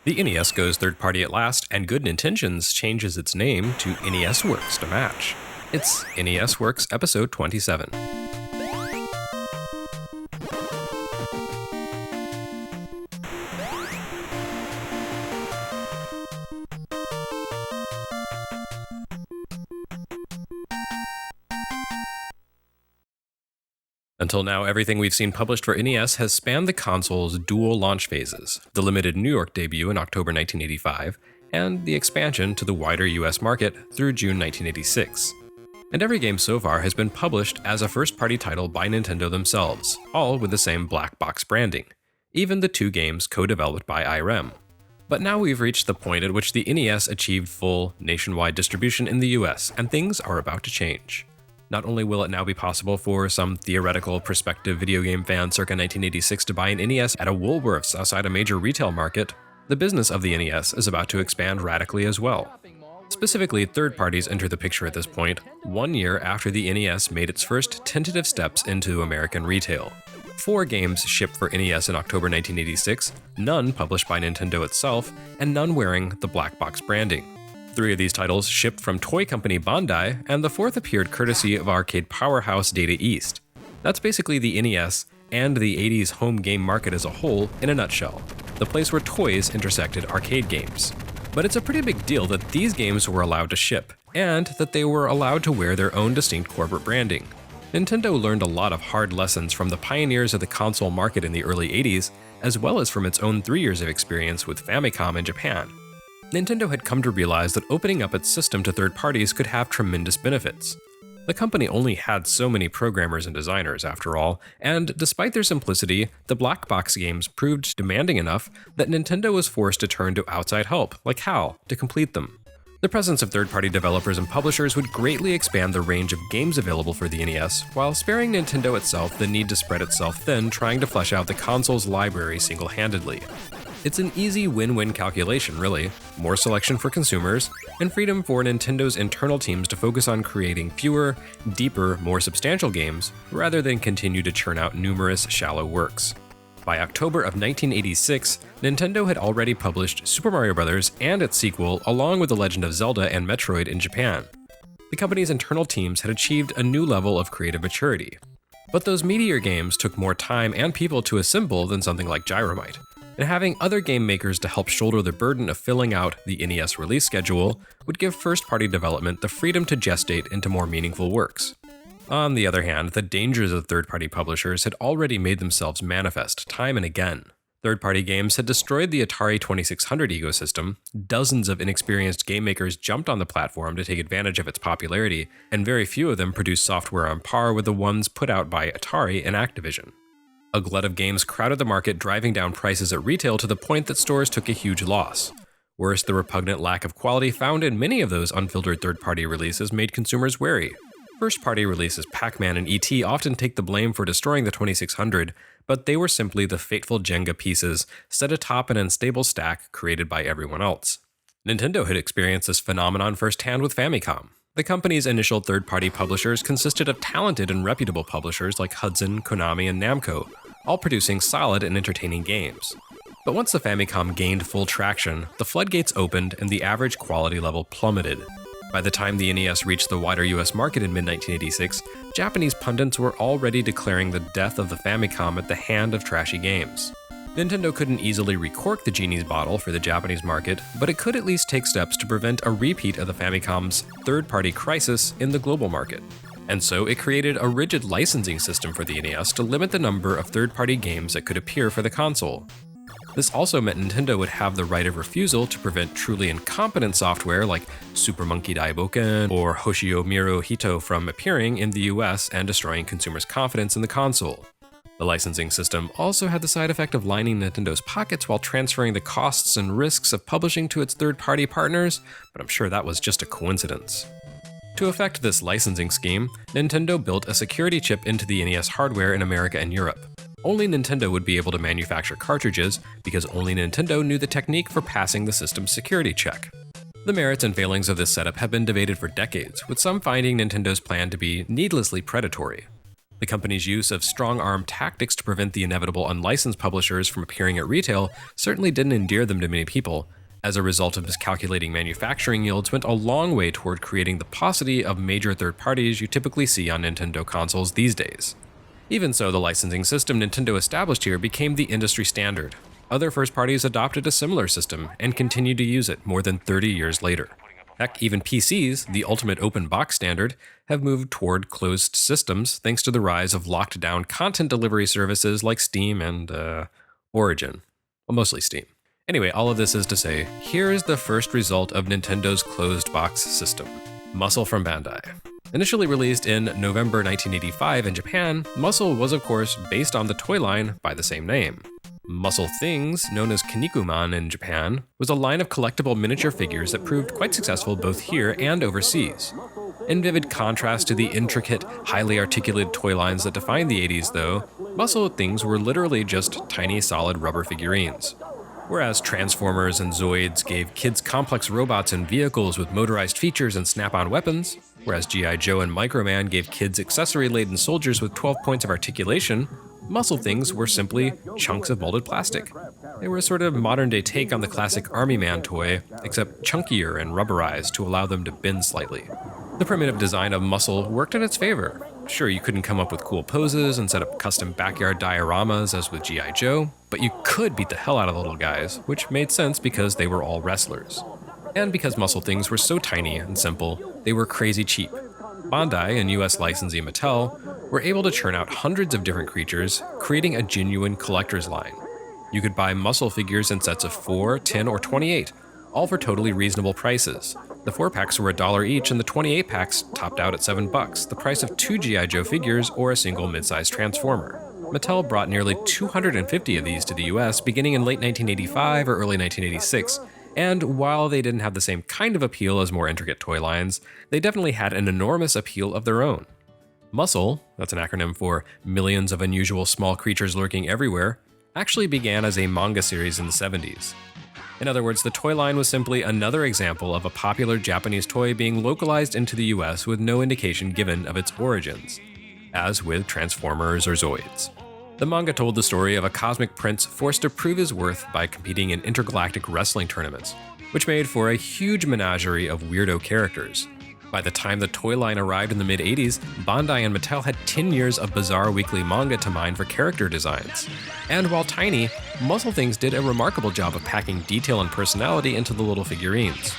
The NES goes third-party at last, and Good Intentions changes its name to NES Works to match. It's NES Works episode 27. Until now, everything we've seen published for NES has spanned the console's dual launch phases, the limited New York debut in October 1985, and the expansion to the wider US market through June 1986. And every game so far has been published as a first-party title by Nintendo themselves, all with the same black box branding, even the two games co-developed by IREM. But now we've reached the point at which the NES achieved full nationwide distribution in the US, and things are about to change. Not only will it now be possible for some theoretical prospective video game fan circa 1986 to buy an NES at a Woolworths outside a major retail market, the business of the NES is about to expand radically as well. Specifically, third parties enter the picture at this point, 1 year after the NES made its first tentative steps into American retail. 4 games shipped for NES in October 1986, none published by Nintendo itself, and none wearing the black box branding. 3 of these titles shipped from toy company Bandai, and the 4th appeared courtesy of arcade powerhouse Data East. That's basically the NES and the 80s home game market as a whole in a nutshell, the place where toys intersected arcade games. But it's a pretty big deal that these games were allowed to ship, and that they were allowed to wear their own distinct corporate branding. Nintendo learned a lot of hard lessons from the pioneers of the console market in the early 80s, as well as from its own 3 years of experience with Famicom in Japan. Nintendo had come to realize that opening up its system to third parties could have tremendous benefits. The company only had so many programmers and designers, after all, and despite their simplicity, the black box games proved demanding enough that Nintendo was forced to turn to outside help, like HAL, to complete them. The presence of third-party developers and publishers would greatly expand the range of games available for the NES, while sparing Nintendo itself the need to spread itself thin trying to flesh out the console's library single-handedly. It's an easy win-win calculation, really. More selection for consumers, and freedom for Nintendo's internal teams to focus on creating fewer, deeper, more substantial games, rather than continue to churn out numerous shallow works. By October of 1986, Nintendo had already published Super Mario Bros. And its sequel, along with The Legend of Zelda and Metroid in Japan. The company's internal teams had achieved a new level of creative maturity. But those meteor games took more time and people to assemble than something like Gyro might. And having other game makers to help shoulder the burden of filling out the NES release schedule would give first-party development the freedom to gestate into more meaningful works. On the other hand, the dangers of third-party publishers had already made themselves manifest time and again. Third-party games had destroyed the Atari 2600 ecosystem, dozens of inexperienced game makers jumped on the platform to take advantage of its popularity, and very few of them produced software on par with the ones put out by Atari and Activision. A glut of games crowded the market, driving down prices at retail to the point that stores took a huge loss. Worse, the repugnant lack of quality found in many of those unfiltered third-party releases made consumers wary. First-party releases Pac-Man and E.T. often take the blame for destroying the 2600, but they were simply the fateful Jenga pieces set atop an unstable stack created by everyone else. Nintendo had experienced this phenomenon firsthand with Famicom. The company's initial third-party publishers consisted of talented and reputable publishers like Hudson, Konami, and Namco, all producing solid and entertaining games. But once the Famicom gained full traction, the floodgates opened and the average quality level plummeted. By the time the NES reached the wider US market in mid-1986, Japanese pundits were already declaring the death of the Famicom at the hand of trashy games. Nintendo couldn't easily recork the genie's bottle for the Japanese market, but it could at least take steps to prevent a repeat of the Famicom's third-party crisis in the global market. And so it created a rigid licensing system for the NES to limit the number of third-party games that could appear for the console. This also meant Nintendo would have the right of refusal to prevent truly incompetent software like Super Monkey Daiboken or Hoshio Miro Hito from appearing in the US and destroying consumers' confidence in the console. The licensing system also had the side effect of lining Nintendo's pockets while transferring the costs and risks of publishing to its third-party partners, but I'm sure that was just a coincidence. To effect this licensing scheme, Nintendo built a security chip into the NES hardware in America and Europe. Only Nintendo would be able to manufacture cartridges, because only Nintendo knew the technique for passing the system's security check. The merits and failings of this setup have been debated for decades, with some finding Nintendo's plan to be needlessly predatory. The company's use of strong-arm tactics to prevent the inevitable unlicensed publishers from appearing at retail certainly didn't endear them to many people. As a result of miscalculating manufacturing yields went a long way toward creating the paucity of major third parties you typically see on Nintendo consoles these days. Even so, the licensing system Nintendo established here became the industry standard. Other first parties adopted a similar system and continued to use it more than 30 years later. Heck, even PCs, the ultimate open box standard, have moved toward closed systems thanks to the rise of locked down content delivery services like Steam and, Origin. Well, mostly Steam. Anyway, all of this is to say, here is the first result of Nintendo's closed box system. M.U.S.C.L.E from Bandai. Initially released in November 1985 in Japan, M.U.S.C.L.E was of course based on the toy line by the same name. M.U.S.C.L.E Things, known as Kinnikuman in Japan, was a line of collectible miniature figures that proved quite successful both here and overseas. In vivid contrast to the intricate, highly articulated toy lines that defined the 80s though, M.U.S.C.L.E Things were literally just tiny solid rubber figurines. Whereas Transformers and Zoids gave kids complex robots and vehicles with motorized features and snap-on weapons, whereas G.I. Joe and Microman gave kids accessory-laden soldiers with 12 points of articulation, M.U.S.C.L.E Things were simply chunks of molded plastic. They were a sort of modern-day take on the classic Army Man toy, except chunkier and rubberized to allow them to bend slightly. The primitive design of M.U.S.C.L.E worked in its favor. Sure, you couldn't come up with cool poses and set up custom backyard dioramas as with G.I. Joe, but you could beat the hell out of the little guys, which made sense because they were all wrestlers. And because M.U.S.C.L.E Things were so tiny and simple, they were crazy cheap. Bandai and US licensee Mattel were able to churn out hundreds of different creatures, creating a genuine collector's line. You could buy M.U.S.C.L.E figures in sets of 4, 10, or 28, all for totally reasonable prices. The 4-packs were $1 each, and the 28-packs topped out at $7, the price of 2 G.I. Joe figures or a single mid-sized Transformer. Mattel brought nearly 250 of these to the US beginning in late 1985 or early 1986, and while they didn't have the same kind of appeal as more intricate toy lines, they definitely had an enormous appeal of their own. M.U.S.C.L.E, that's an acronym for Millions of Unusual Small Creatures Lurking Everywhere, actually began as a manga series in the 70s. In other words, the toy line was simply another example of a popular Japanese toy being localized into the US with no indication given of its origins, as with Transformers or Zoids. The manga told the story of a cosmic prince forced to prove his worth by competing in intergalactic wrestling tournaments, which made for a huge menagerie of weirdo characters. By the time the toy line arrived in the mid-80s, Bandai and Mattel had 10 years of bizarre weekly manga to mine for character designs. And while tiny, M.U.S.C.L.E Things did a remarkable job of packing detail and personality into the little figurines.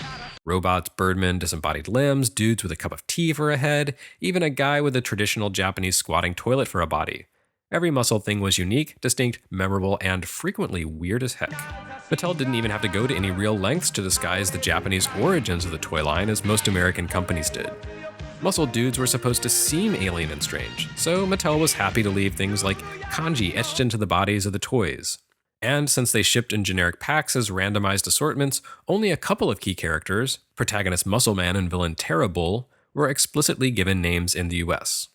Robots, birdmen, disembodied limbs, dudes with a cup of tea for a head, even a guy with a traditional Japanese squatting toilet for a body. Every M.U.S.C.L.E thing was unique, distinct, memorable, and frequently weird as heck. Mattel didn't even have to go to any real lengths to disguise the Japanese origins of the toy line as most American companies did. M.U.S.C.L.E dudes were supposed to seem alien and strange, so Mattel was happy to leave things like kanji etched into the bodies of the toys. And since they shipped in generic packs as randomized assortments, only a couple of key characters, protagonist Muscle Man and villain CHERUB, were explicitly given names in the US.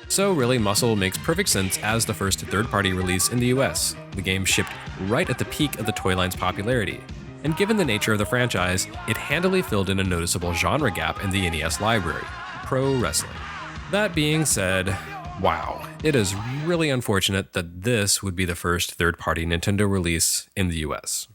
So really, M.U.S.C.L.E makes perfect sense as the first third-party release in the US. The game shipped right at the peak of the toy line's popularity, and given the nature of the franchise, it handily filled in a noticeable genre gap in the NES library: pro wrestling. That being said, wow, it is really unfortunate that this would be the first third-party Nintendo release in the US.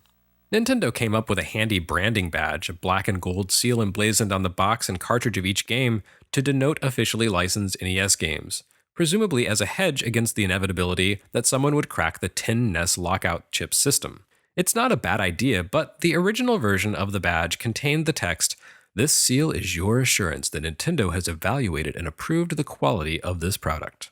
Nintendo came up with a handy branding badge, a black and gold seal emblazoned on the box and cartridge of each game to denote officially licensed NES games, presumably as a hedge against the inevitability that someone would crack the 10 NES lockout chip system. It's not a bad idea, but the original version of the badge contained the text, "This seal is your assurance that Nintendo has evaluated and approved the quality of this product."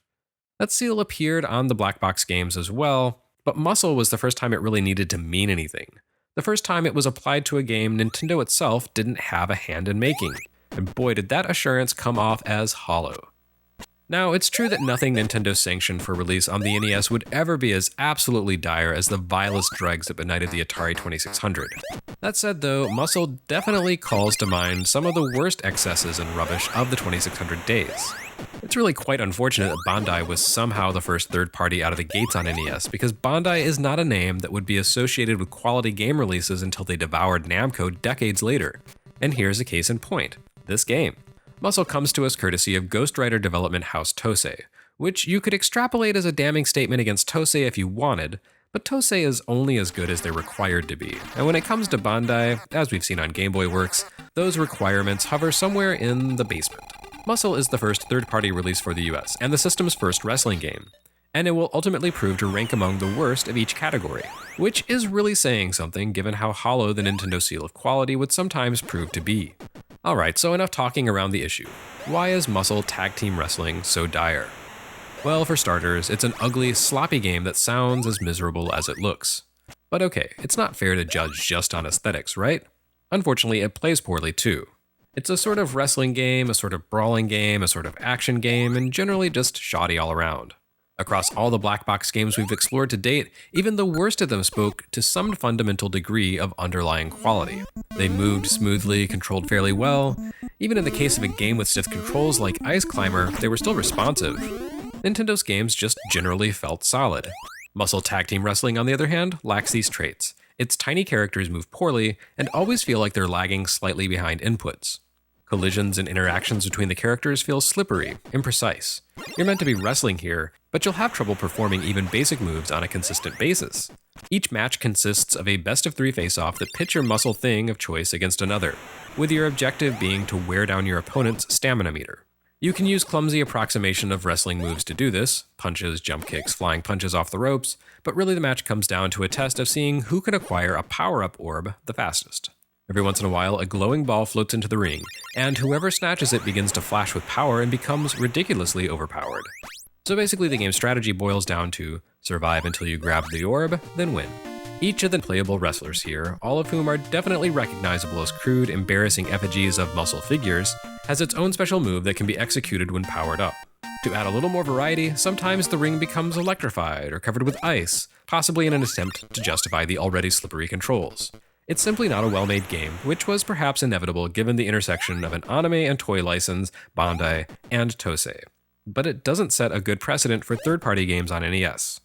That seal appeared on the black box games as well, but M.U.S.C.L.E was the first time it really needed to mean anything. The first time it was applied to a game Nintendo itself didn't have a hand in making, and boy did that assurance come off as hollow. Now, it's true that nothing Nintendo sanctioned for release on the NES would ever be as absolutely dire as the vilest dregs that benighted the Atari 2600. That said though, M.U.S.C.L definitely calls to mind some of the worst excesses and rubbish of the 2600 days. It's really quite unfortunate that Bandai was somehow the first third party out of the gates on NES, because Bandai is not a name that would be associated with quality game releases until they devoured Namco decades later. And here's a case in point: this game. M.U.S.C.L comes to us courtesy of ghostwriter development house TOSE, which you could extrapolate as a damning statement against TOSE if you wanted, but TOSE is only as good as they're required to be, and when it comes to Bandai, as we've seen on Game Boy Works, those requirements hover somewhere in the basement. M.U.S.C.L.E is the first third-party release for the US, and the system's first wrestling game, and it will ultimately prove to rank among the worst of each category, which is really saying something given how hollow the Nintendo seal of quality would sometimes prove to be. Alright, so enough talking around the issue. Why is M.U.S.C.L.E tag team wrestling so dire? Well, for starters, it's an ugly, sloppy game that sounds as miserable as it looks. But okay, it's not fair to judge just on aesthetics, right? Unfortunately, it plays poorly too. It's a sort of wrestling game, a sort of brawling game, a sort of action game, and generally just shoddy all around. Across all the black box games we've explored to date, even the worst of them spoke to some fundamental degree of underlying quality. They moved smoothly, controlled fairly well. Even in the case of a game with stiff controls like Ice Climber, they were still responsive. Nintendo's games just generally felt solid. M.U.S.C.L.E Tag Team Wrestling, on the other hand, lacks these traits. Its tiny characters move poorly and always feel like they're lagging slightly behind inputs. Collisions and interactions between the characters feel slippery, imprecise. You're meant to be wrestling here, but you'll have trouble performing even basic moves on a consistent basis. Each match consists of a best-of-3 face-off that pits your muscle thing of choice against another, with your objective being to wear down your opponent's stamina meter. You can use clumsy approximation of wrestling moves to do this, punches, jump kicks, flying punches off the ropes, but really the match comes down to a test of seeing who can acquire a power-up orb the fastest. Every once in a while, a glowing ball floats into the ring, and whoever snatches it begins to flash with power and becomes ridiculously overpowered. So basically the game's strategy boils down to survive until you grab the orb, then win. Each of the playable wrestlers here, all of whom are definitely recognizable as crude, embarrassing effigies of muscle figures, has its own special move that can be executed when powered up. To add a little more variety, sometimes the ring becomes electrified or covered with ice, possibly in an attempt to justify the already slippery controls. It's simply not a well-made game, which was perhaps inevitable given the intersection of an anime and toy license, Bandai, and TOSE. But it doesn't set a good precedent for third-party games on NES.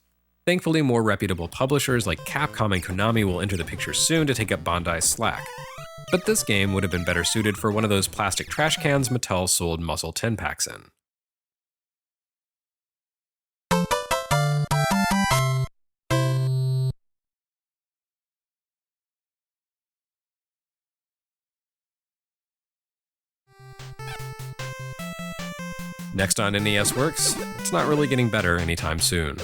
Thankfully, more reputable publishers like Capcom and Konami will enter the picture soon to take up Bandai's slack. But this game would have been better suited for one of those plastic trash cans Mattel sold M.U.S.C.L E 10-packs in. Next on NES Works, it's not really getting better anytime soon.